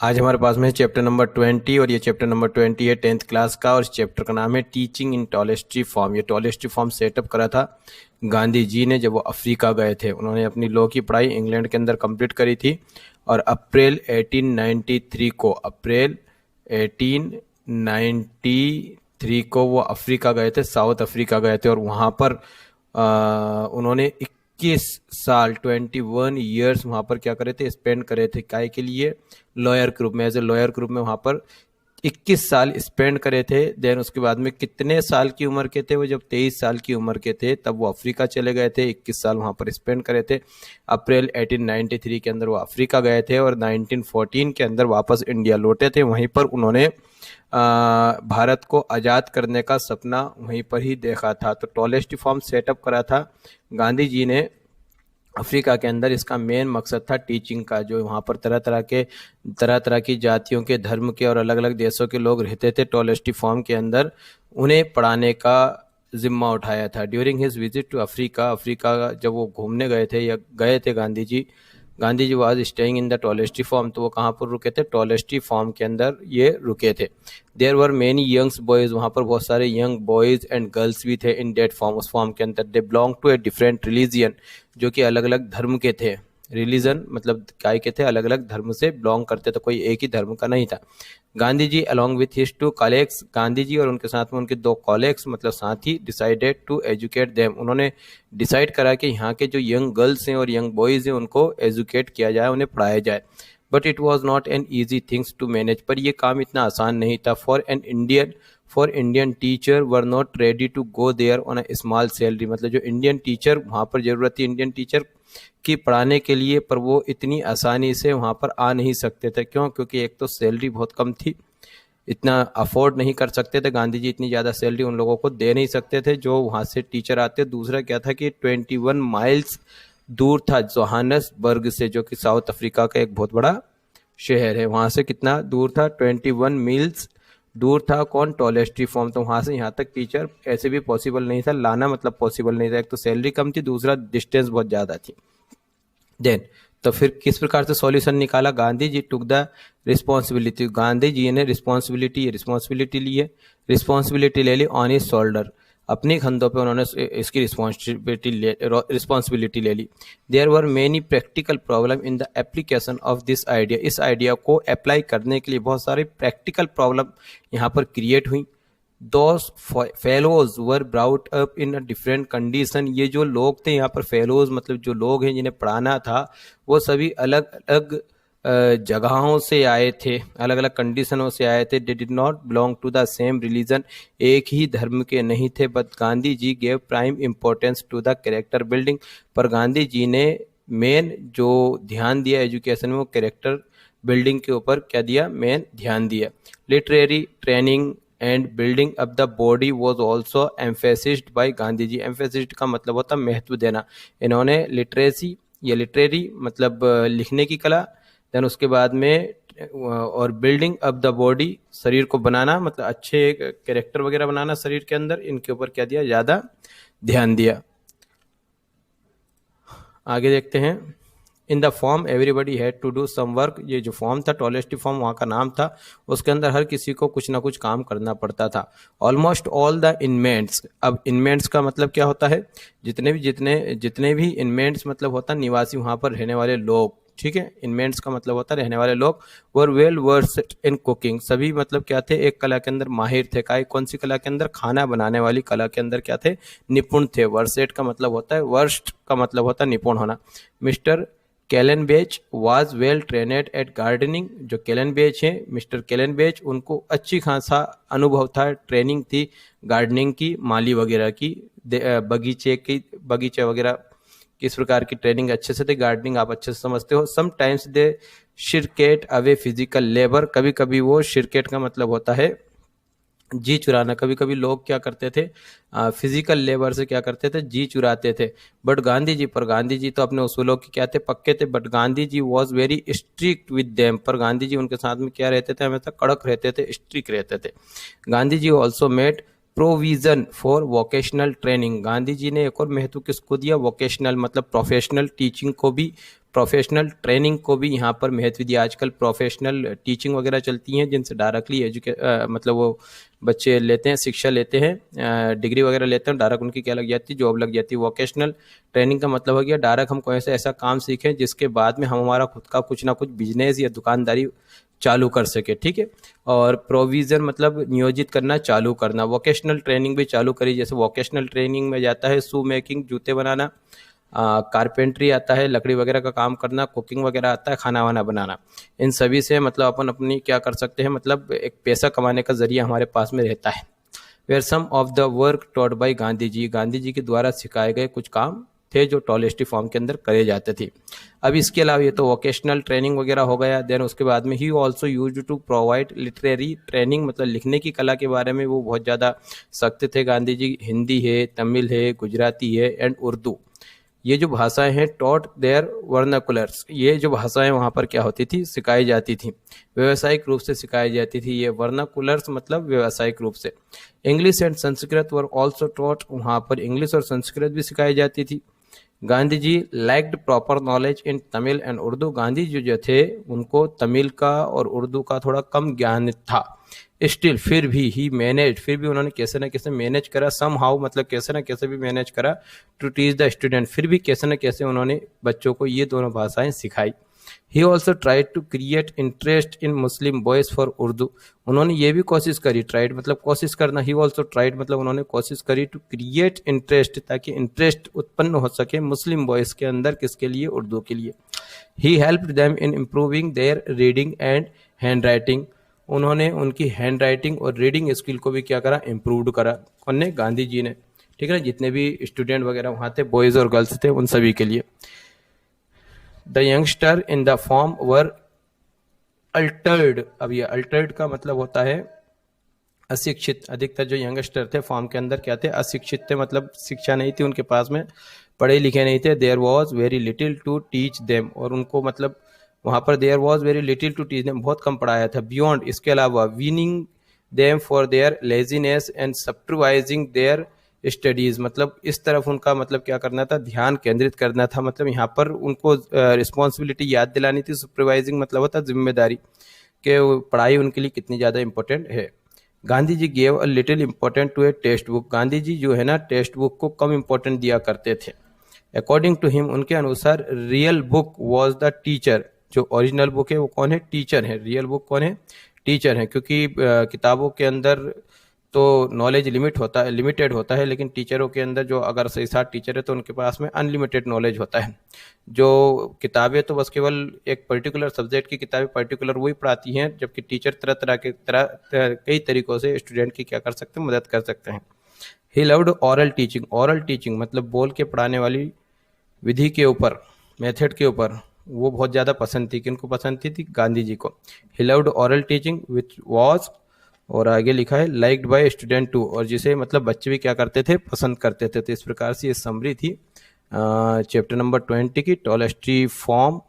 आज हमारे पास में चैप्टर नंबर 20 और ये चैप्टर नंबर 20 है 10th क्लास का और इस चैप्टर का नाम है टीचिंग इन टॉलेस्ट्री फॉर्म। ये टॉलेस्ट्री फॉर्म सेटअप करा था गांधी जी ने जब वो अफ्रीका गए थे। उन्होंने अपनी लॉ की पढ़ाई इंग्लैंड के अंदर कंप्लीट करी थी और अप्रैल 1893 को वो अफ्रीका गए थे, साउथ अफ्रीका गए थे और वहाँ पर उन्होंने 21 साल 21 ईयर्स वहाँ पर क्या करे थे, स्पेंड करे थे। काय के लिए? लॉयर के रूप में, एज ए लॉयर के रूप में वहाँ पर 21 साल स्पेंड करे थे। देन उसके बाद में कितने साल की उम्र के थे वो? जब 23 साल की उम्र के थे तब वो अफ्रीका चले गए थे। 21 साल वहाँ पर स्पेंड करे थे। अप्रैल 1893 के अंदर वो अफ्रीका गए थे और 1914 के अंदर वापस इंडिया लौटे थे। वहीं पर उन्होंने भारत को आज़ाद करने का सपना वहीं पर ही देखा था। तो टॉलेस्टी फॉर्म सेटअप करा था गांधी जी ने अफ्रीका के अंदर। इसका मेन मकसद था टीचिंग का। जो वहाँ पर तरह तरह की जातियों के, धर्म के और अलग अलग देशों के लोग रहते थे टॉलेस्टी फॉर्म के अंदर, उन्हें पढ़ाने का जिम्मा उठाया था। During his visit to Africa जब वो घूमने गए थे या गए थे Gandhi ji was staying in the Tolstoy farm. तो वो कहाँ पर रुके थे? टॉलेस्टी फॉर्म के अंदर ये रुके थे। There were many youngs boys, वहाँ पर बहुत सारे यंग बॉयज एंड गर्ल्स भी थे इन डेट फॉर्म, उस फॉर्म के अंदर। They belong to a different religion, जो कि अलग अलग धर्म के थे। रिलीजन मतलब काय के थे, अलग अलग धर्म से बिलोंग करते थे, कोई एक ही धर्म का नहीं था। Gandhi ji along with his two colleagues, Gandhi ji और उनके साथ में उनके दो कॉलेग्स मतलब साथी, डिसाइडेड टू एजुकेट देम, उन्होंने डिसाइड करा कि यहाँ के जो यंग गर्ल्स हैं और यंग बॉयज हैं उनको एजुकेट किया जाए, उन्हें पढ़ाया जाए। But it was not an easy things to manage, पर यह काम इतना आसान नहीं था। For Indian teacher were not ready to go there on a small salary, मतलब जो इंडियन टीचर वहाँ पर जरूरत थी इंडियन टीचर की पढ़ाने के लिए, पर वो इतनी आसानी से वहाँ पर आ नहीं सकते थे। क्यों? क्योंकि एक तो सैलरी बहुत कम थी, इतना अफोर्ड नहीं कर सकते थे गांधी जी, इतनी ज़्यादा सैलरी उन लोगों को दे नहीं सकते थे जो वहाँ से टीचर आते। दूसरा क्या था कि 21 माइल्स दूर था जोहानसबर्ग से, जो कि साउथ अफ्रीका का एक बहुत बड़ा शहर है। वहाँ से कितना दूर था? 21 मील्स दूर था। कौन? टॉलेस्ट्री फॉर्म। तो वहाँ से यहाँ तक टीचर ऐसे भी पॉसिबल नहीं था लाना, मतलब पॉसिबल नहीं था। एक तो सैलरी कम थी, दूसरा डिस्टेंस बहुत ज़्यादा थी। देन तो फिर किस प्रकार से सॉल्यूशन निकाला? Gandhi ji took the responsibility, Gandhi ji ने रिस्पॉन्सिबिलिटी ली है, रिस्पॉन्सिबिलिटी ले ली ऑन हिज शोल्डर, अपने कंधों पे उन्होंने इसकी रिस्पॉन्सिबिलिटी ले ली। There were many practical problem in the application of this idea, इस आइडिया को अप्लाई करने के लिए बहुत सारे प्रैक्टिकल प्रॉब्लम यहाँ पर क्रिएट हुई। Those fellows were brought up in a different condition, ये जो लोग थे यहाँ पर फेलोज मतलब जो लोग हैं जिन्हें पढ़ाना था वो सभी अलग अलग जगहों से आए थे, अलग अलग कंडीशनों से आए थे। They did not belong to the same religion, एक ही धर्म के नहीं थे। But Gandhi ji gave prime importance to the character building, पर गांधी जी ने मेन जो ध्यान दिया एजुकेशन में वो कैरेक्टर बिल्डिंग के ऊपर क्या दिया? मेन ध्यान दिया। Literary training and building up the body was also emphasised by Gandhi ji. Emphasised का मतलब होता महत्व देना। इन्होंने लिटरेसी या लिटरेरी मतलब लिखने की कला, देन उसके बाद में और बिल्डिंग अप द बॉडी शरीर को बनाना, मतलब अच्छे कैरेक्टर वगैरह बनाना शरीर के अंदर, इनके ऊपर क्या दिया? ज़्यादा ध्यान दिया। आगे देखते हैं। In the form everybody had to do some work, ये जो फॉर्म था टॉलेस्टी फॉर्म वहाँ का नाम था, उसके अंदर हर किसी को कुछ ना कुछ काम करना पड़ता था। ऑलमोस्ट ऑल द इनमेंट्स, अब इनमेंट्स का मतलब क्या होता है? जितने भी इनमेंट्स मतलब होता निवासी, वहाँ पर रहने वाले लोग, ठीक है। इनमेंट्स का मतलब होता रहने वाले लोग। Were well versed in cooking, सभी मतलब क्या थे? एक कला के अंदर माहिर थे। कौन सी कला के अंदर? खाना बनाने वाली कला के अंदर क्या थे? निपुण थे। वर्सेट का मतलब होता है, वर्स्ट का मतलब होता है निपुण होना। Mister Kallenbach was well trained at gardening, जो कैलेनबेच हैं मिस्टर कैलेनबेच, उनको अच्छी खासा अनुभव था, ट्रेनिंग थी गार्डनिंग की, माली वगैरह की, बगीचे वगैरह किस प्रकार की ट्रेनिंग अच्छे से थे। गार्डनिंग आप अच्छे से समझते हो। Sometimes they shirked away physical labour, कभी कभी वो शिरकेट का मतलब होता है जी चुराना। कभी कभी लोग क्या करते थे? फिजिकल लेबर से क्या करते थे? जी चुराते थे। बट गांधी जी तो अपने उसूलों के क्या थे? पक्के थे। But Gandhi ji was very strict with them, पर गांधी जी उनके साथ में क्या रहते थे? हमेशा कड़क रहते थे, स्ट्रिक्ट रहते थे। Gandhi ji also made provision for vocational training, Gandhi ji ने एक और महत्व किसको दिया, वोकेशनल मतलब प्रोफेशनल टीचिंग को भी, प्रोफेशनल ट्रेनिंग को भी यहाँ पर महत्व दिया। आजकल प्रोफेशनल टीचिंग वगैरह चलती हैं जिनसे डायरेक्टली मतलब वो बच्चे लेते हैं, शिक्षा लेते हैं, डिग्री वगैरह लेते हैं, डायरेक्ट उनकी क्या लग जाती है, जॉब लग जाती है। वोकेशनल ट्रेनिंग का मतलब हो गया डायरेक्ट हम कोई ऐसा काम सीखें जिसके बाद में हम हमारा खुद का कुछ ना कुछ बिजनेस या दुकानदारी चालू कर सके, ठीक है। और प्रोविजन मतलब नियोजित करना, चालू करना। वोकेशनल ट्रेनिंग भी चालू करी, जैसे वोकेशनल ट्रेनिंग में जाता है शू मेकिंग, जूते बनाना, कारपेंट्री आता है, लकड़ी वगैरह का काम करना, कुकिंग वगैरह आता है, खाना वाना बनाना। इन सभी से मतलब अपन अपनी क्या कर सकते हैं, मतलब एक पैसा कमाने का जरिया हमारे पास में रहता है। Where some of the work taught by Gandhi ji, Gandhi ji के द्वारा सिखाए गए कुछ काम थे जो टॉलेस्टी फॉर्म के अंदर करे जाते थे। अब इसके अलावा ये तो वोकेशनल ट्रेनिंग वगैरह हो गया। देन उसके बाद में ही also use to provide literary training, मतलब लिखने की कला के बारे में वो बहुत ज़्यादा सख्त थे गांधी जी। हिंदी है, तमिल है, गुजराती है एंड उर्दू, ये जो भाषाएं हैं टॉट देयर वर्नाकुलर्स, ये जो भाषाएं वहाँ पर क्या होती थी, सिखाई जाती थी, व्यावसायिक रूप से सिखाई जाती थी। ये वर्नाकुलर्स मतलब व्यावसायिक रूप से। English and Sanskrit were also taught, वहाँ पर इंग्लिश और संस्कृत भी सिखाई जाती थी। Gandhi ji lacked proper knowledge in Tamil and Urdu, Gandhi ji जो थे उनको तमिल का और उर्दू का थोड़ा कम ज्ञान था। स्टिल फिर भी ही मैनेज, फिर भी उन्होंने कैसे ना कैसे मैनेज करा, सम हाउ मतलब कैसे ना कैसे भी मैनेज करा, टू टीच द स्टूडेंट, फिर भी कैसे ना कैसे उन्होंने बच्चों को ये दोनों भाषाएं सिखाई। He also tried to create interest in Muslim boys for Urdu, उन्होंने ये भी कोशिश करी, ट्राइड मतलब कोशिश करना, ही ऑल्सो ट्राइड मतलब उन्होंने कोशिश करी टू क्रिएट इंटरेस्ट, ताकि इंटरेस्ट उत्पन्न हो सके मुस्लिम बॉयज के अंदर, किसके लिए, उर्दू के लिए। He helped them in improving there reading and hand writing, उन्होंने उनकी हैंड राइटिंग और रीडिंग स्किल को भी क्या करा, इम्प्रूव करा। कौन ने, गांधी जी ने, ठीक है ना। जितने भी स्टूडेंट वगैरह वहाँ थे, बॉयज़ और गर्ल्स थे, उन सभी के लिए। The youngster in the form were Altered, अब ये अल्टर्ड का मतलब होता है अशिक्षित। अधिकतर जो यंगस्टर थे फॉर्म के अंदर क्या थे, अशिक्षित थे, मतलब शिक्षा नहीं थी उनके पास में, पढ़े लिखे नहीं थे। There was very little to teach them, और उनको मतलब वहाँ पर there was very little to teach them, बहुत कम पढ़ाया था। बियॉन्ड, इसके अलावा, weaning them for their laziness and supervising their studies, मतलब इस तरफ उनका मतलब क्या करना था, ध्यान केंद्रित करना था, मतलब यहाँ पर उनको रिस्पॉन्सिबिलिटी याद दिलानी थी। सुपरवाइजिंग मतलब होता जिम्मेदारी, कि पढ़ाई उनके लिए कितनी ज़्यादा इंपॉर्टेंट है। Gandhi ji gave a little important to a textbook, Gandhi ji जो है ना टेक्स्ट बुक को कम इम्पोर्टेंट दिया करते थे। अकॉर्डिंग टू हिम, उनके अनुसार, real book was the teacher, जो ओरिजिनल बुक है वो कौन है, टीचर है। रियल बुक कौन है, टीचर है, क्योंकि किताबों के अंदर तो नॉलेज लिमिटेड होता है, लेकिन टीचरों के अंदर जो अगर सही साथ टीचर है तो उनके पास में अनलिमिटेड नॉलेज होता है। जो किताबें तो बस केवल एक पर्टिकुलर सब्जेक्ट की किताबें पर्टिकुलर वही पढ़ाती हैं, जबकि टीचर तरह कई तरीकों से स्टूडेंट की क्या कर सकते हैं, मदद कर सकते हैं। He loved oral teaching, oral teaching मतलब बोल के पढ़ाने वाली विधि के ऊपर, मेथड के ऊपर वो बहुत ज़्यादा पसंद थी। किनको पसंद थी, गांधी जी को। He loved oral teaching which was, और आगे लिखा है लाइक्ड बाय स्टूडेंट टू, और जिसे मतलब बच्चे भी क्या करते थे, पसंद करते थे। तो इस प्रकार से ये समरी थी चैप्टर नंबर 20 की, टॉलेस्टी फॉर्म